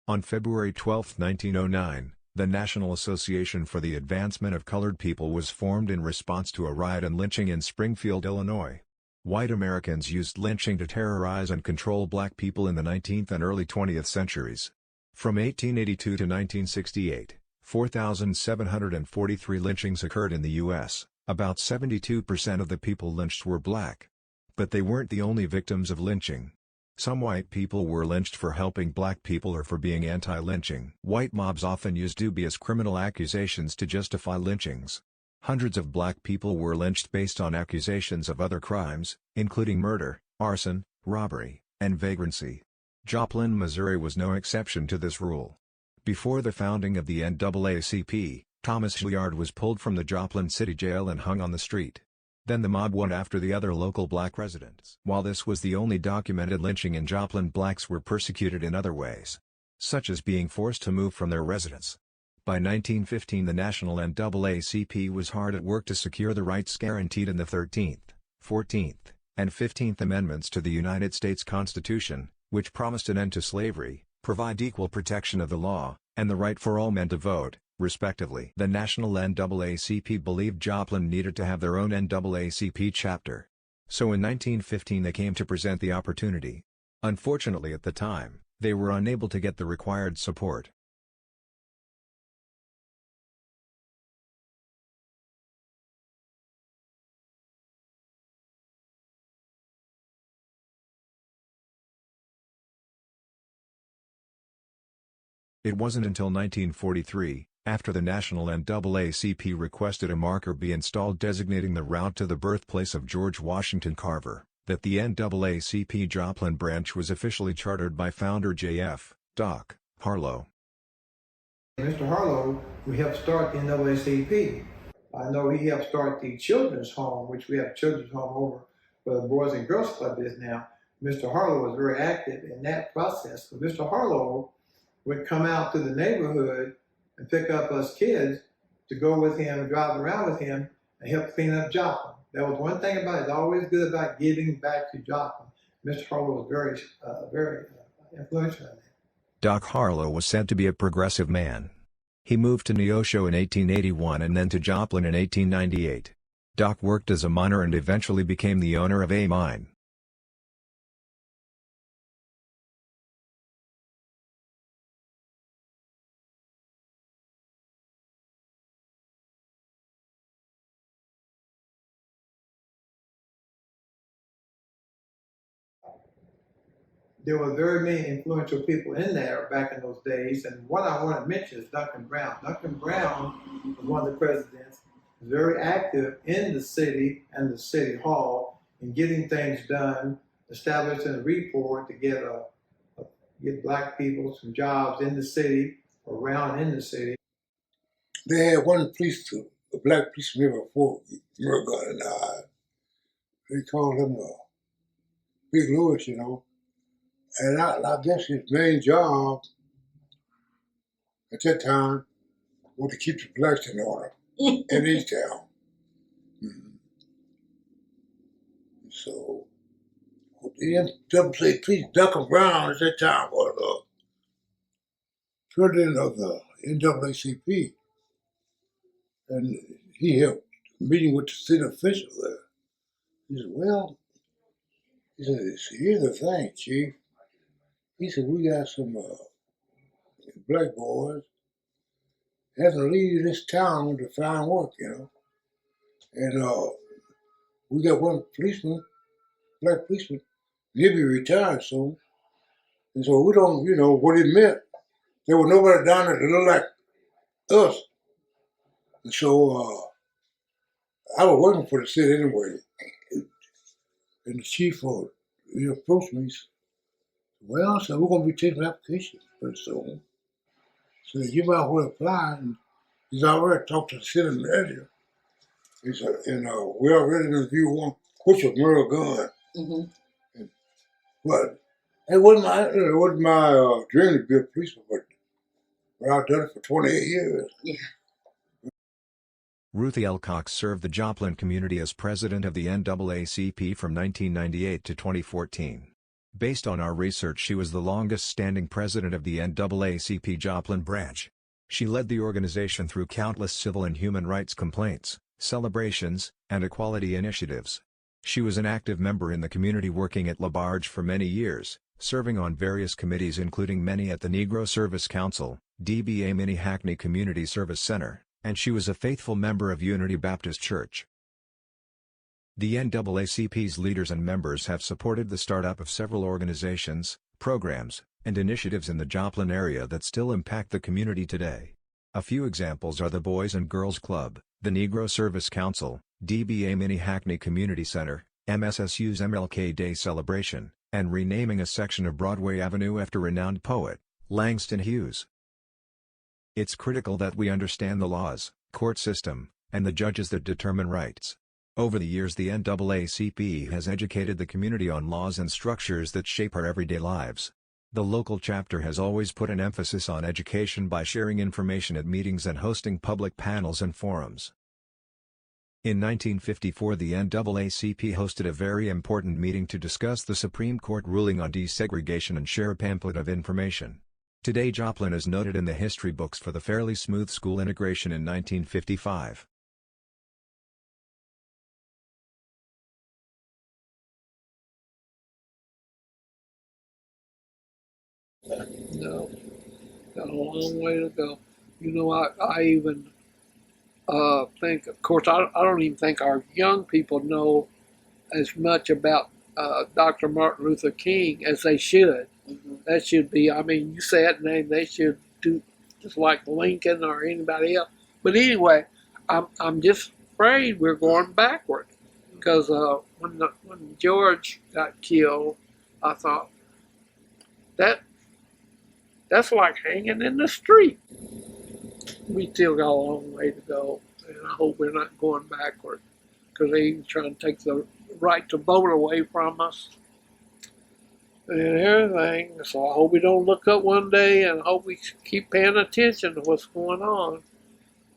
On February 12, 1909, the National Association for the Advancement of Colored People was formed in response to a riot and lynching in Springfield, Illinois. White Americans used lynching to terrorize and control black people in the 19th and early 20th centuries. From 1882 to 1968, 4,743 lynchings occurred in the U.S., about 72% of the people lynched were black. But they weren't the only victims of lynching. Some white people were lynched for helping black people or for being anti-lynching. White mobs often used dubious criminal accusations to justify lynchings. Hundreds of black people were lynched based on accusations of other crimes, including murder, arson, robbery, and vagrancy. Joplin, Missouri was no exception to this rule. Before the founding of the NAACP, Thomas Hilliard was pulled from the Joplin City Jail and hung on the street. Then the mob went after the other local black residents. While this was the only documented lynching in Joplin, blacks were persecuted in other ways, such as being forced to move from their residence. By 1915, the National NAACP was hard at work to secure the rights guaranteed in the 13th, 14th, and 15th Amendments to the United States Constitution, which promised an end to slavery, provide equal protection of the law, and the right for all men to vote, respectively. The National NAACP believed Joplin needed to have their own NAACP chapter. So in 1915 they came to present the opportunity. Unfortunately at the time, they were unable to get the required support. It wasn't until 1943, after the National NAACP requested a marker be installed designating the route to the birthplace of George Washington Carver, that the NAACP Joplin branch was officially chartered by founder J.F. Doc Harlow. Mr. Harlow, we helped start the NAACP. I know he helped start the children's home, which we have a children's home over where the Boys and Girls Club is now. Mr. Harlow was very active in that process. But Mr. Harlow would come out to the neighborhood and pick up us kids to go with him and drive around with him and help clean up Joplin. That was one thing about it. It's always good about giving back to Joplin. Mr. Harlow was very influential in that. Doc Harlow was said to be a progressive man. He moved to Neosho in 1881 and then to Joplin in 1898. Doc worked as a miner and eventually became the owner of a mine. There were very many influential people in there back in those days, and what I want to mention is Duncan Brown. Duncan Brown was one of the presidents, very active in the city and the city hall in getting things done, establishing a report to get black people some jobs in the city, around in the city. They had one a black policeman before Murray and they called him Big Louis, And I guess his main job at that time was to keep the blacks in order in his town. Mm-hmm. So the NAACP, Duncan Brown at that time was president of the NAACP, and he helped meeting with the city officials there. He said, "Well," he said, "here's the thing, Chief." He said, "We got some black boys have to leave this town to find work, And we got one policeman, black policeman, he'll be retired soon. And so we don't, what it meant. There was nobody down there that looked like us. And so I was working for the city anyway. And the chief approached me. He said, "Well," so we're going to be taking applications pretty soon. So you might well apply. And he's already talked to the city manager. He said, we already interviewed one, which was Merle Gunn. Mm-hmm. But it wasn't my dream to be a policeman, but I've done it for 28 years. Yeah. Ruthie L. Cox served the Joplin community as president of the NAACP from 1998 to 2014. Based on our research, she was the longest-standing president of the NAACP Joplin branch. She led the organization through countless civil and human rights complaints, celebrations, and equality initiatives. She was an active member in the community, working at LaBarge for many years, serving on various committees including many at the Negro Service Council, DBA Minnehackney Community Service Center, and she was a faithful member of Unity Baptist Church. The NAACP's leaders and members have supported the startup of several organizations, programs, and initiatives in the Joplin area that still impact the community today. A few examples are the Boys and Girls Club, the Negro Service Council, DBA Minnehackney Community Center, MSSU's MLK Day celebration, and renaming a section of Broadway Avenue after renowned poet, Langston Hughes. It's critical that we understand the laws, court system, and the judges that determine rights. Over the years, the NAACP has educated the community on laws and structures that shape our everyday lives. The local chapter has always put an emphasis on education by sharing information at meetings and hosting public panels and forums. In 1954, the NAACP hosted a very important meeting to discuss the Supreme Court ruling on desegregation and share a pamphlet of information. Today, Joplin is noted in the history books for the fairly smooth school integration in 1955. No, got a long way to go. You know, I even think, of course, I don't even think our young people know as much about Dr. Martin Luther King as they should. Mm-hmm. That should be, I mean, you say that name, they should do just like Lincoln or anybody else. But anyway, I'm just afraid we're going backward because when George got killed, I thought that's like hanging in the street. We still got a long way to go, and I hope we're not going backward because they're trying to take the right to vote away from us and everything. So I hope we don't look up one day, and I hope we keep paying attention to what's going on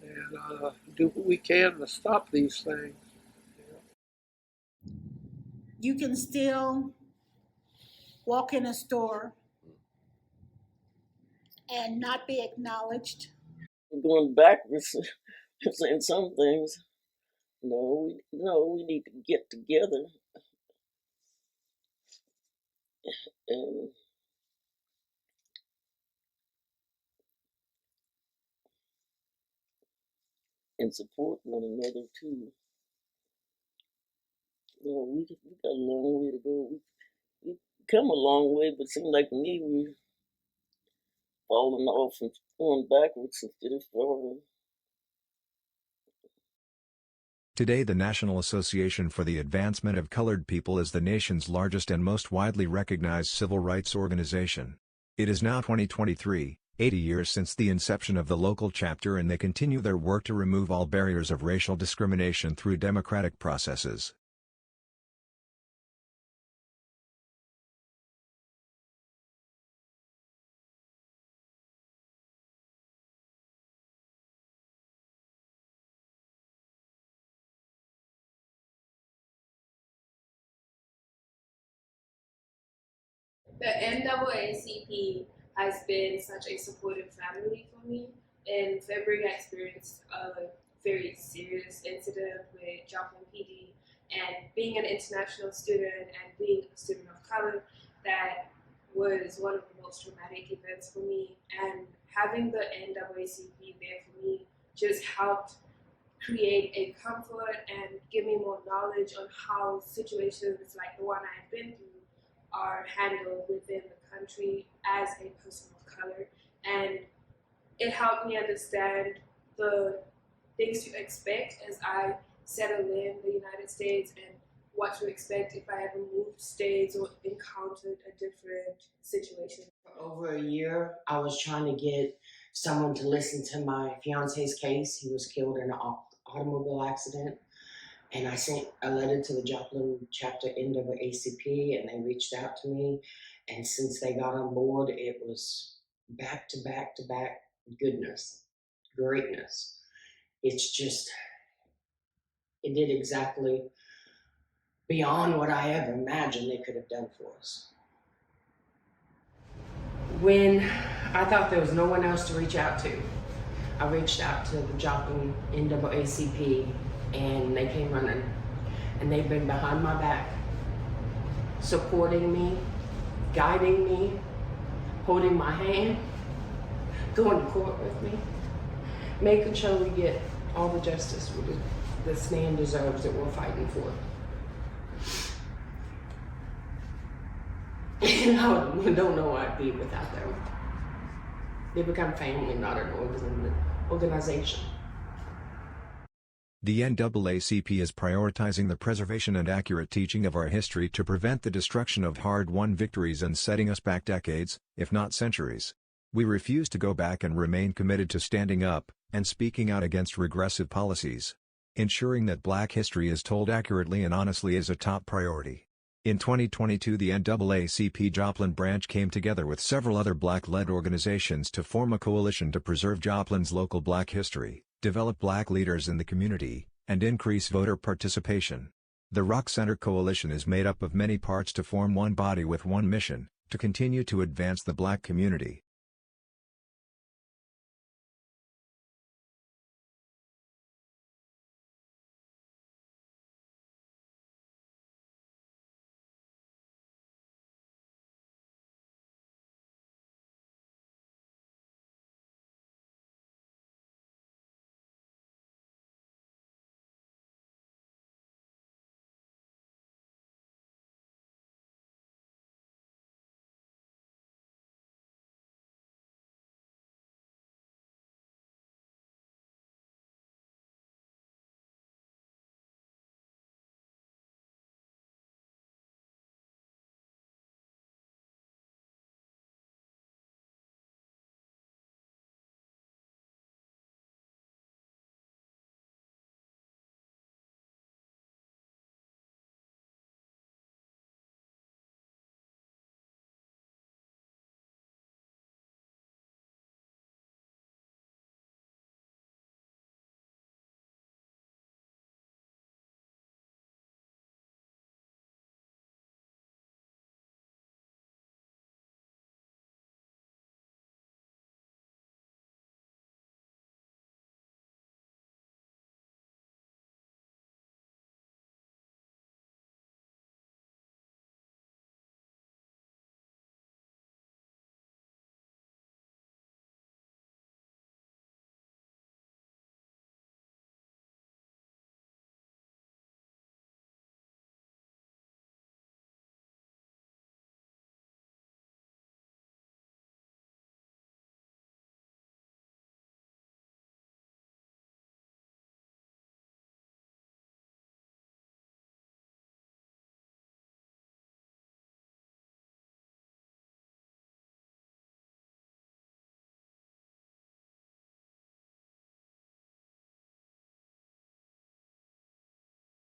and do what we can to stop these things. You can still walk in a store and not be acknowledged. Going backwards in some things. We need to get together and support one another too. We got a long way to go. We come a long way, but it seems like to me we're falling off and going backwards instead of forward. Today, the National Association for the Advancement of Colored People is the nation's largest and most widely recognized civil rights organization. It is now 2023, 80 years since the inception of the local chapter, and they continue their work to remove all barriers of racial discrimination through democratic processes. The NAACP has been such a supportive family for me. In February, I experienced a very serious incident with Joplin PD, and being an international student and being a student of color, that was one of the most traumatic events for me. And having the NAACP there for me just helped create a comfort and give me more knowledge on how situations like the one I've been through are handled within the country as a person of color. And it helped me understand the things to expect as I settle in the United States and what to expect if I ever moved states or encountered a different situation. For over a year, I was trying to get someone to listen to my fiance's case. He was killed in an automobile accident. And I sent a letter to the Joplin chapter NAACP, and they reached out to me. And since they got on board, it was back to back to back goodness, greatness. It's just, it did exactly beyond what I ever imagined they could have done for us. When I thought there was no one else to reach out to, I reached out to the Joplin NAACP, and they came running. And they've been behind my back, supporting me, guiding me, holding my hand, going to court with me, making sure we get all the justice this man deserves that we're fighting for. And I don't know where I'd be without them. They become family, not an organization. The NAACP is prioritizing the preservation and accurate teaching of our history to prevent the destruction of hard-won victories and setting us back decades, if not centuries. We refuse to go back and remain committed to standing up and speaking out against regressive policies. Ensuring that Black history is told accurately and honestly is a top priority. In 2022, the NAACP Joplin branch came together with several other Black-led organizations to form a coalition to preserve Joplin's local Black history, develop Black leaders in the community, and increase voter participation. The Rock Center Coalition is made up of many parts to form one body with one mission: to continue to advance the Black community.